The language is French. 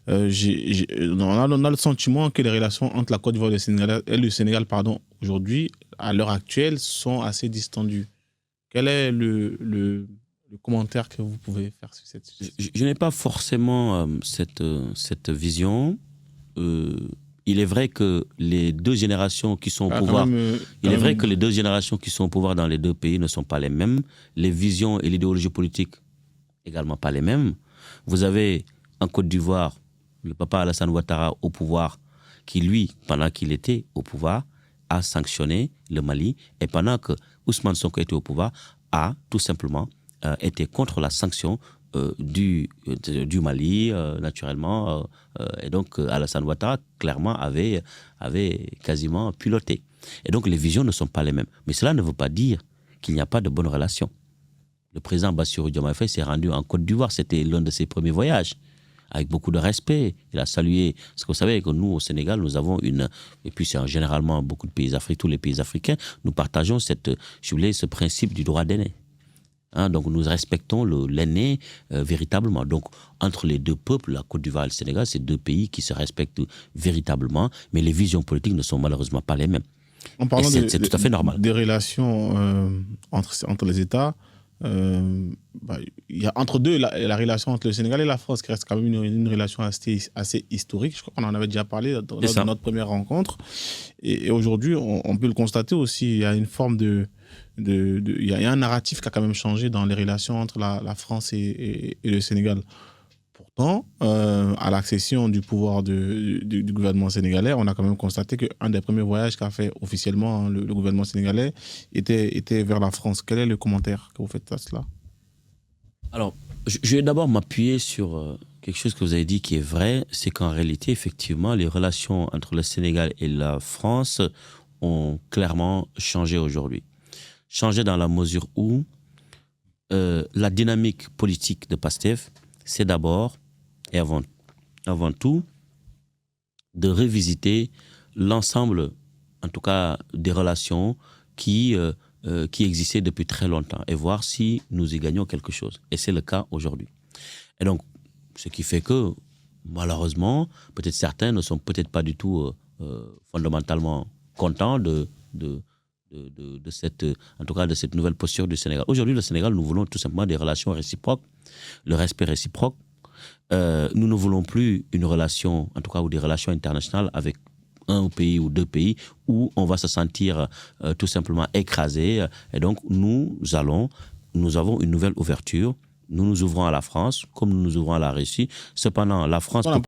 On a le sentiment que les relations entre la Côte d'Ivoire et le Sénégal, aujourd'hui, à l'heure actuelle, sont assez distendues. Quel est le commentaire que vous pouvez faire sur cette situation? Je n'ai pas forcément cette vision. Il est vrai que les deux générations qui sont au pouvoir, que les deux générations qui sont au pouvoir dans les deux pays ne sont pas les mêmes. Les visions et l'idéologie politique également pas les mêmes. Vous avez en Côte d'Ivoire le papa Alassane Ouattara au pouvoir, qui lui, pendant qu'il était au pouvoir, a sanctionné le Mali, et pendant que Ousmane Sonko était au pouvoir, a tout simplement été contre la sanction du Mali, naturellement. Et donc, Alassane Ouattara, clairement, avait quasiment piloté. Et donc, les visions ne sont pas les mêmes. Mais cela ne veut pas dire qu'il n'y a pas de bonnes relations. Le président Bassirou Diomaye Faye s'est rendu en Côte d'Ivoire. C'était l'un de ses premiers voyages, avec beaucoup de respect. Il a salué... Parce que vous savez que nous, au Sénégal, nous avons une... Et puis, c'est généralement beaucoup de pays africains, tous les pays africains, nous partageons ce principe du droit d'aîné. Donc, nous respectons l'aîné véritablement. Donc, entre les deux peuples, la Côte d'Ivoire et le Sénégal, c'est deux pays qui se respectent véritablement, mais les visions politiques ne sont malheureusement pas les mêmes. En parlant c'est tout à fait normal. Des relations entre les États, il y a entre deux la relation entre le Sénégal et la France qui reste quand même une relation assez historique. Je crois qu'on en avait déjà parlé lors de notre première rencontre. Et aujourd'hui, on peut le constater aussi, il y a une forme il y a un narratif qui a quand même changé dans les relations entre la France et le Sénégal. Pourtant, à l'accession du pouvoir du gouvernement sénégalais, on a quand même constaté qu'un des premiers voyages qu'a fait officiellement le gouvernement sénégalais était vers la France. Quel est le commentaire que vous faites à cela? Alors, je vais d'abord m'appuyer sur quelque chose que vous avez dit qui est vrai, c'est qu'en réalité, effectivement, les relations entre le Sénégal et la France ont clairement changé aujourd'hui. Changé dans la mesure où la dynamique politique de PASTEF, c'est d'abord et avant tout de revisiter l'ensemble, en tout cas, des relations qui existaient depuis très longtemps et voir si nous y gagnons quelque chose. Et c'est le cas aujourd'hui. Et donc, ce qui fait que, malheureusement, peut-être certains ne sont peut-être pas du tout fondamentalement contents de cette nouvelle posture du Sénégal. Aujourd'hui, le Sénégal, nous voulons tout simplement des relations réciproques, le respect réciproque. Nous ne voulons plus une relation, en tout cas, ou des relations internationales avec un pays ou deux pays où on va se sentir tout simplement écrasé. Et donc, nous avons une nouvelle ouverture. Nous nous ouvrons à la France, comme nous nous ouvrons à la Russie. Cependant, la France...